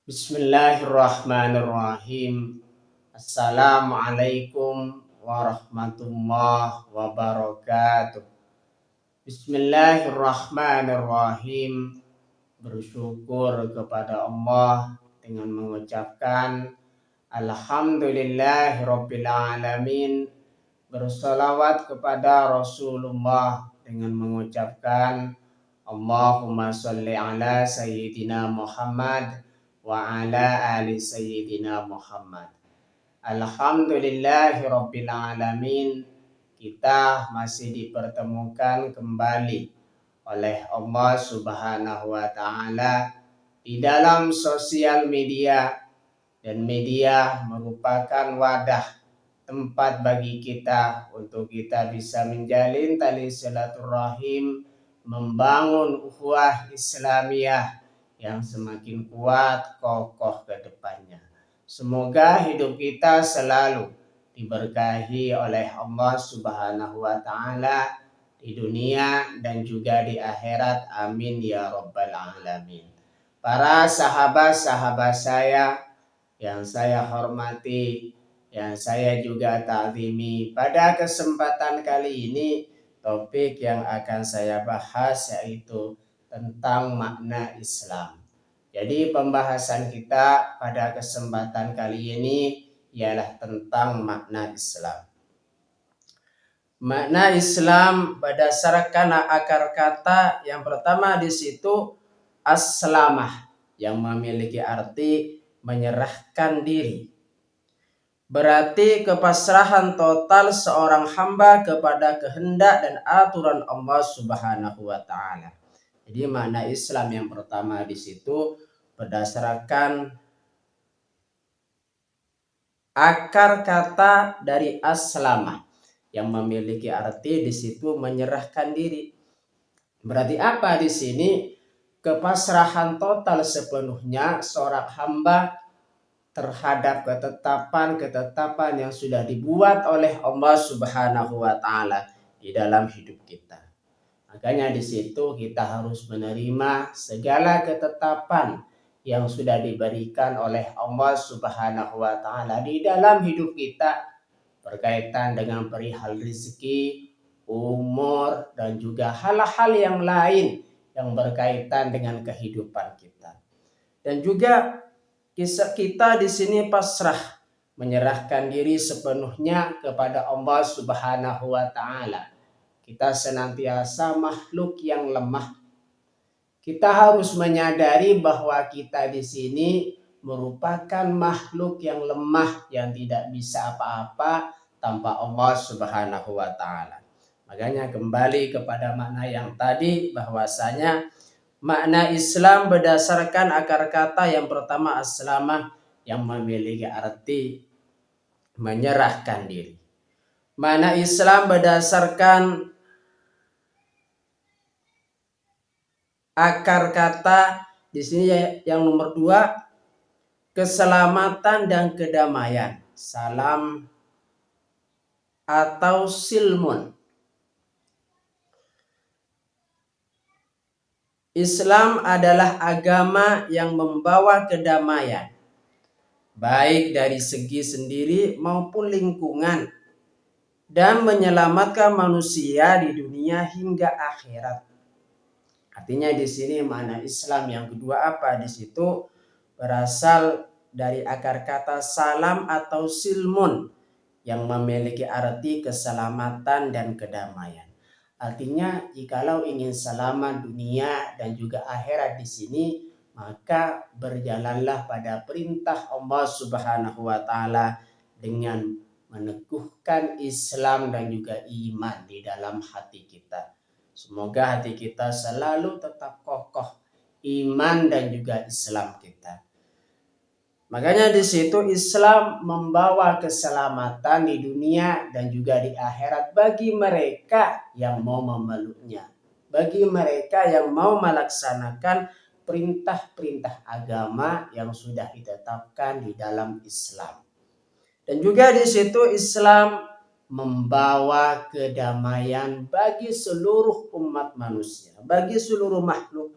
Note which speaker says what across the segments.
Speaker 1: Bismillahirrahmanirrahim. Assalamualaikum warahmatullahi wabarakatuh. Bismillahirrahmanirrahim. Bersyukur kepada Allah dengan mengucapkan Alhamdulillahirabbil alamin. Bersolawat kepada Rasulullah dengan mengucapkan Allahumma sholli ala Sayyidina Muhammad wa ala ali Sayyidina Muhammad. Alhamdulillahirabbil alamin. Kita masih dipertemukan kembali oleh Allah Subhanahu wa taala di dalam sosial media, dan media merupakan wadah tempat bagi kita untuk kita bisa menjalin tali silaturahim, membangun ukhuwah Islamiyah yang semakin kuat kokoh ke depannya. Semoga hidup kita selalu diberkahi oleh Allah Subhanahu wa taala di dunia dan juga di akhirat. Amin ya rabbal alamin. Para sahabat-sahabat saya yang saya hormati, yang saya juga ta'zimi, pada kesempatan kali ini topik yang akan saya bahas yaitu tentang makna Islam. Jadi pembahasan kita pada kesempatan kali ini ialah tentang makna Islam. Makna Islam berdasarkan akar kata yang pertama di situ aslamah, yang memiliki arti menyerahkan diri. Berarti kepasrahan total seorang hamba kepada kehendak dan aturan Allah Subhanahu wa taala. Jadi makna Islam yang pertama di situ berdasarkan akar kata dari aslamah yang memiliki arti di situ menyerahkan diri. Berarti apa di sini? Kepasrahan total sepenuhnya seorang hamba terhadap ketetapan yang sudah dibuat oleh Allah Subhanahu wa taala di dalam hidup kita. Makanya di situ kita harus menerima segala ketetapan yang sudah diberikan oleh Allah Subhanahu wa taala di dalam hidup kita, berkaitan dengan perihal rezeki, umur, dan juga hal-hal yang lain yang berkaitan dengan kehidupan kita. Dan juga kita di sini pasrah, menyerahkan diri sepenuhnya kepada Allah Subhanahu wa taala. Kita senantiasa makhluk yang lemah. Kita harus menyadari bahwa kita di sini merupakan makhluk yang lemah yang tidak bisa apa-apa tanpa Allah Subhanahu wa taala. Makanya kembali kepada makna yang tadi, bahwasanya makna Islam berdasarkan akar kata yang pertama aslamah, yang memiliki arti menyerahkan diri. Makna Islam berdasarkan akar kata di sini yang nomor 2, keselamatan dan kedamaian. Salam atau silmun. Islam adalah agama yang membawa kedamaian, baik dari segi sendiri maupun lingkungan, dan menyelamatkan manusia di dunia hingga akhirat. Artinya di sini makna Islam yang kedua apa? Di situ berasal dari akar kata salam atau silmun yang memiliki arti keselamatan dan kedamaian. Artinya jikalau ingin selamat dunia dan juga akhirat di sini, maka berjalanlah pada perintah Allah Subhanahu wa taala dengan meneguhkan Islam dan juga iman di dalam hati kita. Semoga hati kita selalu tetap kokoh iman dan juga Islam kita. Makanya di situ Islam membawa keselamatan di dunia dan juga di akhirat bagi mereka yang mau memeluknya, bagi mereka yang mau melaksanakan perintah-perintah agama yang sudah ditetapkan di dalam Islam. Dan juga di situ Islam membawa kedamaian bagi seluruh umat manusia, bagi seluruh makhluk.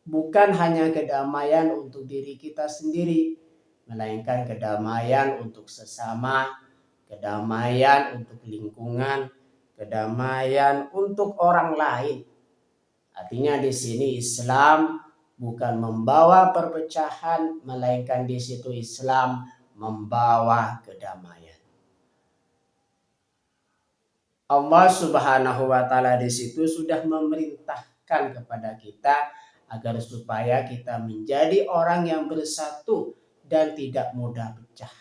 Speaker 1: bukan hanya kedamaian untuk diri kita sendiri, melainkan kedamaian untuk sesama, kedamaian untuk lingkungan, kedamaian untuk orang lain. Artinya di sini Islam bukan membawa perpecahan, melainkan di situ Islam membawa kedamaian. Allah Subhanahu wa taala di situ sudah memerintahkan kepada kita agar supaya kita menjadi orang yang bersatu dan tidak mudah pecah,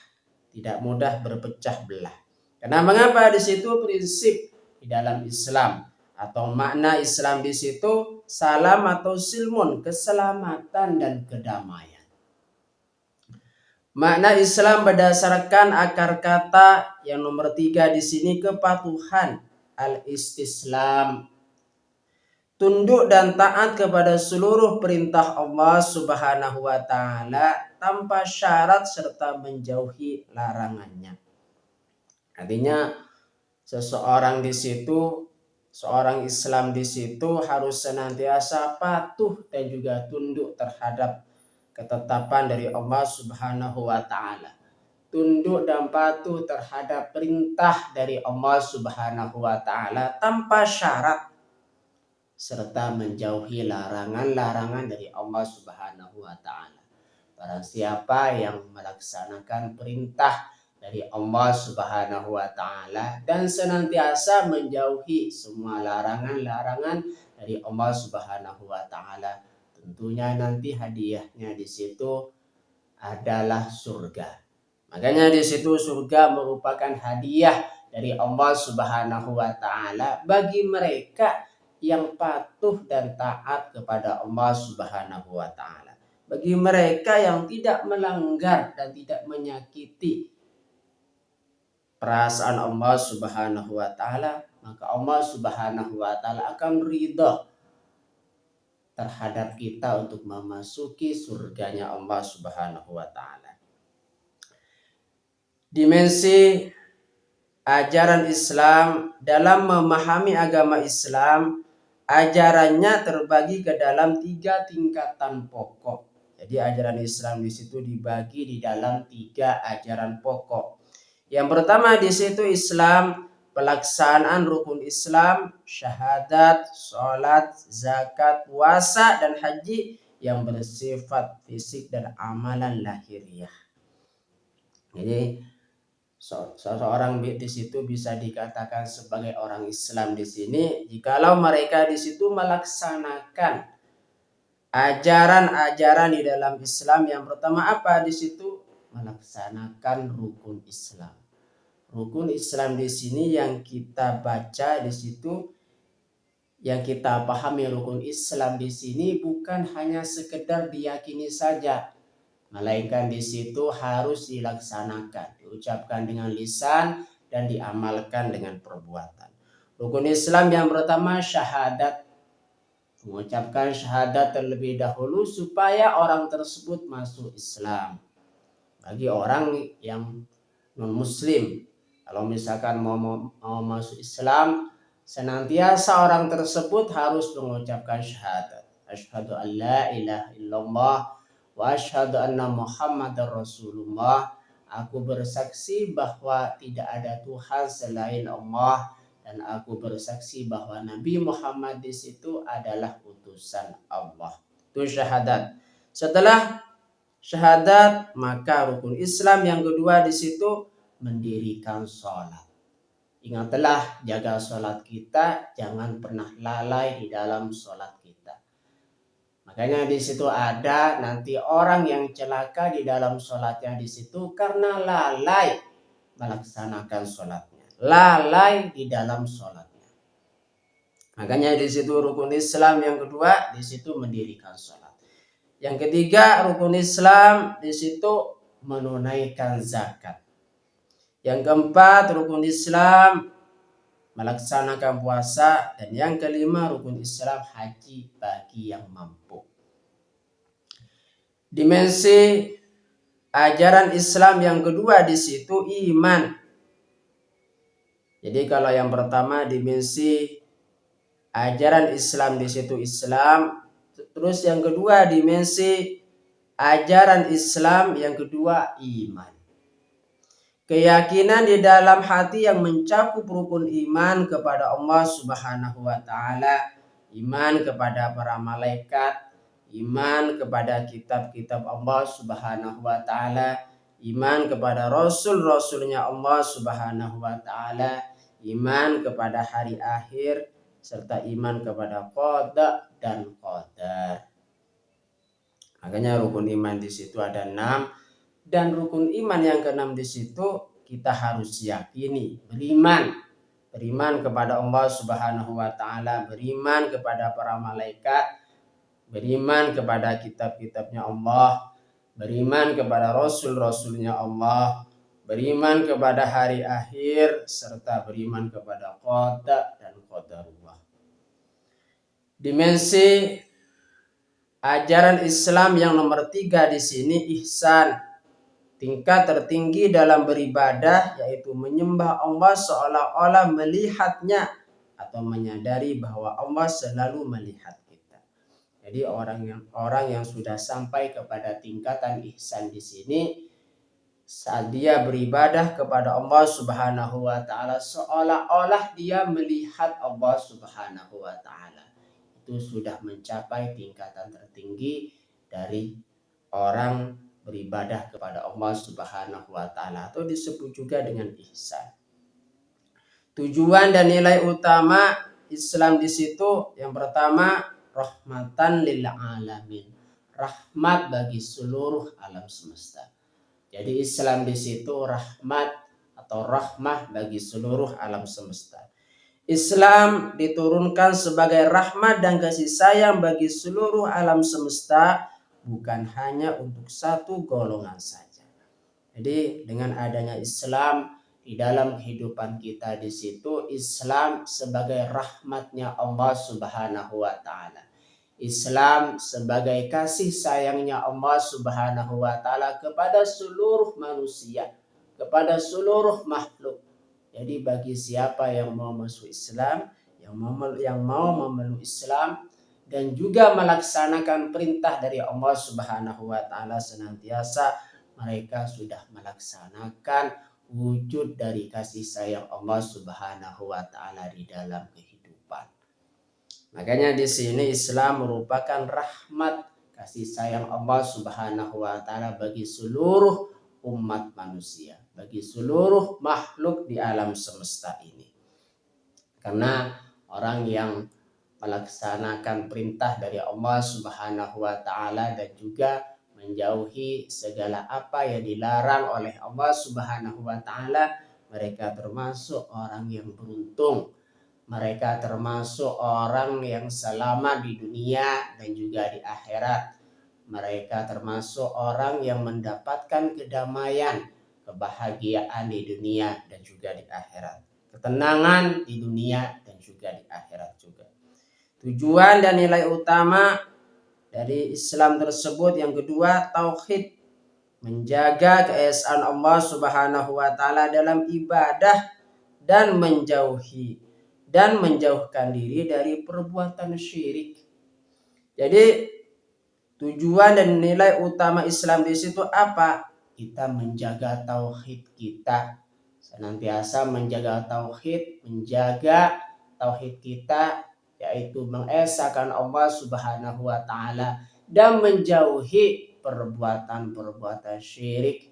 Speaker 1: tidak mudah berpecah belah. Karena mengapa di situ prinsip di dalam Islam atau makna Islam di situ salam atau silmun, keselamatan dan kedamaian. Makna Islam berdasarkan akar kata yang nomor 3 di sini kepatuhan, al-istislam. Tunduk dan taat kepada seluruh perintah Allah Subhanahu wa taala tanpa syarat serta menjauhi larangannya. Artinya seseorang di situ, seorang Islam di situ harus senantiasa patuh dan juga tunduk terhadap ketetapan dari Allah Subhanahu wa taala. Tunduk dan patuh terhadap perintah dari Allah Subhanahu wa taala tanpa syarat serta menjauhi larangan-larangan dari Allah Subhanahu wa taala. Barang siapa yang melaksanakan perintah dari Allah Subhanahu wa taala dan senantiasa menjauhi semua larangan-larangan dari Allah Subhanahu wa taala, tentunya nanti hadiahnya di situ adalah surga. Makanya di situ surga merupakan hadiah dari Allah Subhanahu wa taala bagi mereka yang patuh dan taat kepada Allah Subhanahu wa taala. Bagi mereka yang tidak melanggar dan tidak menyakiti perasaan Allah Subhanahu wa taala, maka Allah Subhanahu wa taala akan ridha terhadap kita untuk memasuki surganya Allah Subhanahu wa taala. Dimensi ajaran Islam dalam memahami agama Islam, ajarannya terbagi ke dalam 3 tingkatan pokok. Jadi ajaran Islam di situ dibagi di dalam 3 ajaran pokok. Yang pertama di situ Islam pelaksanaan rukun Islam, syahadat, sholat, zakat, puasa, dan haji yang bersifat fisik dan amalan lahiriah. Jadi seseorang di situ bisa dikatakan sebagai orang Islam di sini jikalau mereka di situ melaksanakan ajaran-ajaran di dalam Islam. Yang pertama apa di situ? Melaksanakan rukun Islam. Rukun Islam di sini yang kita baca di situ, yang kita pahami rukun Islam di sini bukan hanya sekedar diyakini saja, melainkan di situ harus dilaksanakan, diucapkan dengan lisan dan diamalkan dengan perbuatan. Rukun Islam yang pertama syahadat. Mengucapkan syahadat terlebih dahulu supaya orang tersebut masuk Islam. Bagi orang yang non-muslim, kalau misalkan mau masuk Islam, senantiasa orang tersebut harus mengucapkan syahadat. Asyhadu an la ilaha illallah wa asyhadu anna Muhammadar Rasulullah. Aku bersaksi bahwa tidak ada Tuhan selain Allah dan aku bersaksi bahwa Nabi Muhammad di situ adalah utusan Allah. Itu syahadat. Setelah syahadat, maka rukun Islam yang kedua di situ mendirikan sholat. Ingatlah, jaga sholat kita, jangan pernah lalai di dalam sholat kita. Makanya di situ ada nanti orang yang celaka di dalam sholatnya di situ karena lalai melaksanakan sholatnya, lalai di dalam sholatnya. Makanya di situ rukun Islam yang kedua di situ mendirikan sholat. Yang ketiga rukun Islam di situ menunaikan zakat. Yang keempat rukun Islam melaksanakan puasa, dan yang kelima rukun Islam haji bagi yang mampu. Dimensi ajaran Islam yang kedua di situ iman. Jadi kalau yang pertama dimensi ajaran Islam di situ Islam Terus yang kedua dimensi ajaran Islam, yang kedua iman. Keyakinan di dalam hati yang mencakup rukun iman kepada Allah Subhanahu wa taala, iman kepada para malaikat, iman kepada kitab-kitab Allah Subhanahu wa taala, iman kepada rasul-rasulnya Allah Subhanahu wa taala, iman kepada hari akhir, serta iman kepada qada dan qadar. Makanya rukun iman di situ ada 6. Dan rukun iman yang keenam di situ kita harus yakini, beriman kepada Allah Subhanahu wa taala, beriman kepada para malaikat, beriman kepada kitab-kitabnya Allah, beriman kepada rasul-rasulnya Allah, beriman kepada hari akhir, serta beriman kepada qada dan qadarullah. Dimensi ajaran Islam yang nomor 3 di sini ihsan. Tingkat tertinggi dalam beribadah yaitu menyembah Allah seolah-olah melihatnya atau menyadari bahwa Allah selalu melihat kita. Jadi orang yang sudah sampai kepada tingkatan ihsan di sini, saat dia beribadah kepada Allah Subhanahu wa taala seolah-olah dia melihat Allah Subhanahu wa taala. Itu sudah mencapai tingkatan tertinggi dari orang beribadah kepada Allah Subhanahu wa taala, atau disebut juga dengan ihsan. Tujuan dan nilai utama Islam di situ yang pertama rahmatan lil alamin, rahmat bagi seluruh alam semesta. Jadi Islam di situ rahmat atau rahmah bagi seluruh alam semesta. Islam diturunkan sebagai rahmat dan kasih sayang bagi seluruh alam semesta, bukan hanya untuk satu golongan saja. Jadi dengan adanya Islam di dalam kehidupan kita di situ, Islam sebagai rahmatnya Allah Subhanahu wa taala. Islam sebagai kasih sayangnya Allah Subhanahu wa taala kepada seluruh manusia, kepada seluruh makhluk. Jadi bagi siapa yang mau masuk Islam, yang mau memeluk Islam dan juga melaksanakan perintah dari Allah Subhanahu wa taala senantiasa, mereka sudah melaksanakan wujud dari kasih sayang Allah Subhanahu wa taala di dalam kehidupan. Makanya di sini Islam merupakan rahmat kasih sayang Allah Subhanahu wa taala bagi seluruh umat manusia, bagi seluruh makhluk di alam semesta ini. Karena orang yang melaksanakan perintah dari Allah Subhanahu wa taala dan juga menjauhi segala apa yang dilarang oleh Allah Subhanahu wa taala, mereka termasuk orang yang beruntung. Mereka termasuk orang yang selamat di dunia dan juga di akhirat. Mereka termasuk orang yang mendapatkan kedamaian, kebahagiaan di dunia dan juga di akhirat. Ketenangan di dunia dan juga di akhirat juga. Tujuan dan nilai utama dari Islam tersebut yang kedua tauhid, menjaga keesaan Allah Subhanahu wa taala dalam ibadah dan menjauhkan diri dari perbuatan syirik. Jadi tujuan dan nilai utama Islam di situ apa? Kita menjaga tauhid kita, senantiasa menjaga tauhid kita, yaitu mengesahkan Allah Subhanahu wa taala dan menjauhi perbuatan-perbuatan syirik,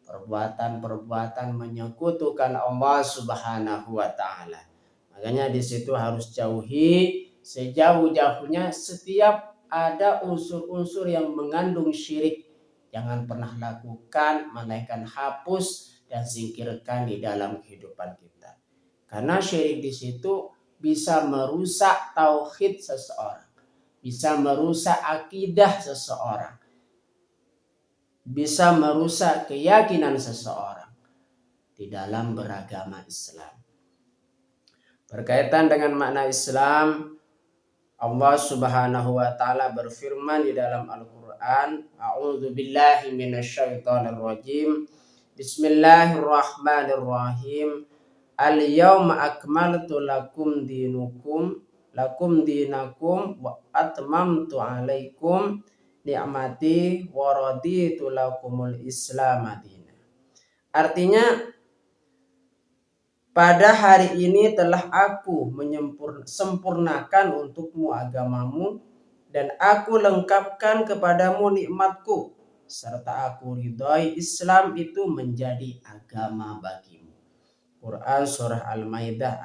Speaker 1: perbuatan-perbuatan menyekutukan Allah Subhanahu wa taala. Makanya di situ harus jauhi sejauh-jauhnya setiap ada unsur-unsur yang mengandung syirik. Jangan pernah lakukan, melainkan hapus dan singkirkan di dalam kehidupan kita. Karena syirik di situ bisa merusak tauhid seseorang, bisa merusak akidah seseorang, bisa merusak keyakinan seseorang di dalam beragama Islam. Berkaitan dengan makna Islam, Allah Subhanahu wa taala berfirman di dalam Al-Qur'an, A'udzubillahi minasyaitonirrajim. Bismillahirrahmanirrahim. Al-yawma akmaltu lakum dinukum lakum dinakum wa atmamtu alaikum ni'mati wa raditu lakumul Islam madina. Artinya pada hari ini telah aku sempurnakan untukmu agamamu dan aku lengkapkan kepadamu nikmatku serta aku ridhoi Islam itu menjadi agama bagimu. Quran surah Al-Maidah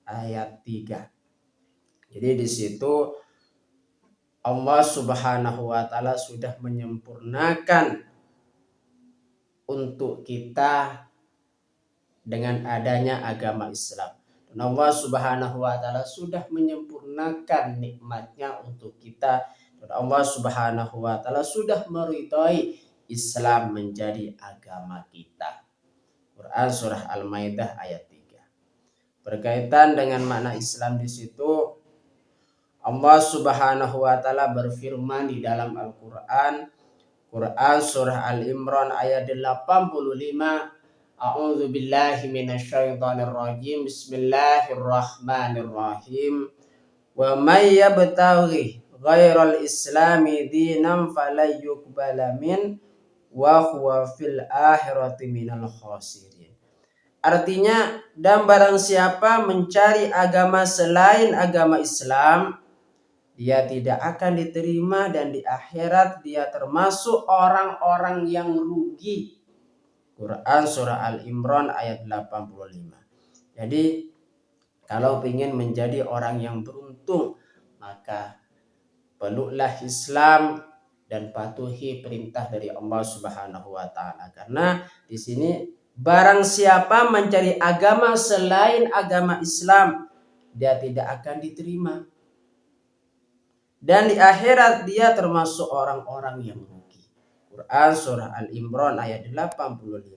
Speaker 1: ayat 3. Jadi di situ Allah Subhanahu wa taala sudah menyempurnakan untuk kita dengan adanya agama Islam. Dan Allah Subhanahu wa taala sudah menyempurnakan nikmatnya untuk kita. Dan Allah Subhanahu wa taala sudah meridhai Islam menjadi agama kita. Quran surah Al-Maidah ayat 3. Berkaitan dengan makna Islam di situ, Allah Subhanahu wa taala berfirman di dalam Al-Qur'an, Quran surah Al-Imran ayat 85, A'udzu billahi minasyaitonir rajim. Bismillahirrahmanirrahim. Wa may yabtaghi ghairal islami dinan falan yuqbala min wa huwa fil akhirati minal khasirin. Artinya, dan barang siapa mencari agama selain agama Islam, dia tidak akan diterima dan di akhirat dia termasuk orang-orang yang rugi. Quran surah Al-Imran ayat 85. Jadi kalau ingin menjadi orang yang beruntung, maka peluklah Islam dan patuhi perintah dari Allah Subhanahu wa taala. Karena di sini barang siapa mencari agama selain agama Islam, dia tidak akan diterima. Dan di akhirat dia termasuk orang-orang yang rugi. Quran surah Al-Imran ayat 85.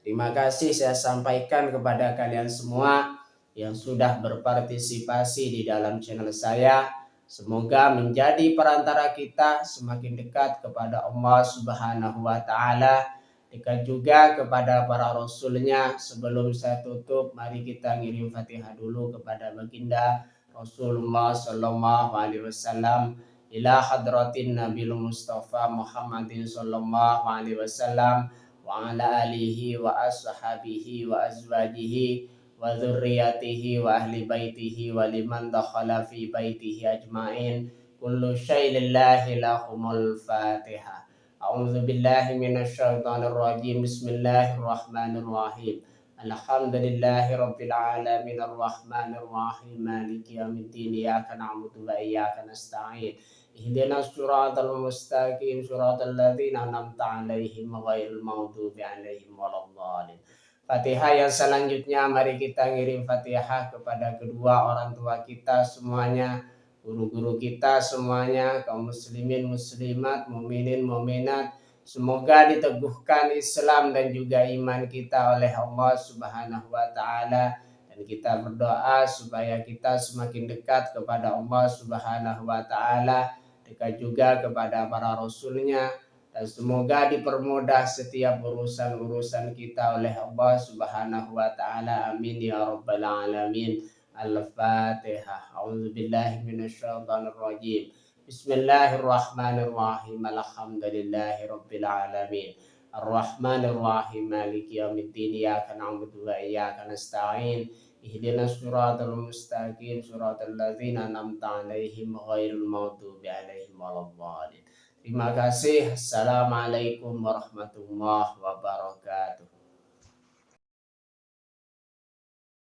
Speaker 1: Terima kasih saya sampaikan kepada kalian semua yang sudah berpartisipasi di dalam channel saya. Semoga menjadi perantara kita semakin dekat kepada Allah Subhanahu wa taala, dekat juga kepada para rasulnya. Sebelum saya tutup, mari kita ngirim Fatihah dulu kepada baginda Rasulullah sallallahu alaihi wasallam, ila hadratin Nabil Mustafa Muhammadin sallallahu alaihi wasallam wa ala alihi wa ashabihi wa azwajihi wa dzurriyyatihi wa ahli baitihi wa liman dakhala fi baitihi ajmain. Kullu syai'in lillahi lahumul Fatihah. A'udzu billahi minasyaitonir rajim. Bismillahirrahmanirrahim. Alhamdulillahi rabbil alamin arrahmanir rahim maliki yaumiddin iyyaka na'budu wa iyyaka nasta'in. Ihdinas siratal mustaqim siratal ladzina an'amta 'alaihim ghairil maghdubi 'alaihim waladdallin. Fatihah yang selanjutnya mari kita ngirim Fatihah kepada kedua orang tua kita semuanya, guru-guru kita semuanya, kaum muslimin muslimat, mukminin mukminat. Semoga diteguhkan Islam dan juga iman kita oleh Allah Subhanahu wa taala, dan kita berdoa supaya kita semakin dekat kepada Allah Subhanahu wa taala, dekat juga kepada para rasulnya, dan semoga dipermudah setiap urusan-urusan kita oleh Allah Subhanahu wa taala. Amin ya rabbal alamin. Al-Fatihah. A'udzubillahi minasyaitonir rajim. Bismillahirrahmanirrahim. Alhamdulillahi rabbil alamin. Ar-Rahmanir Rahim. Maliki yaumiddin. Iyyaka na'budu wa iyyaka nasta'in. Ihdinas siratal mustaqim siratal ladzina an'amta 'alaihim ghairil maghdubi 'alaihim waladdallin. Terima kasih. Assalamualaikum warahmatullahi wabarakatuh.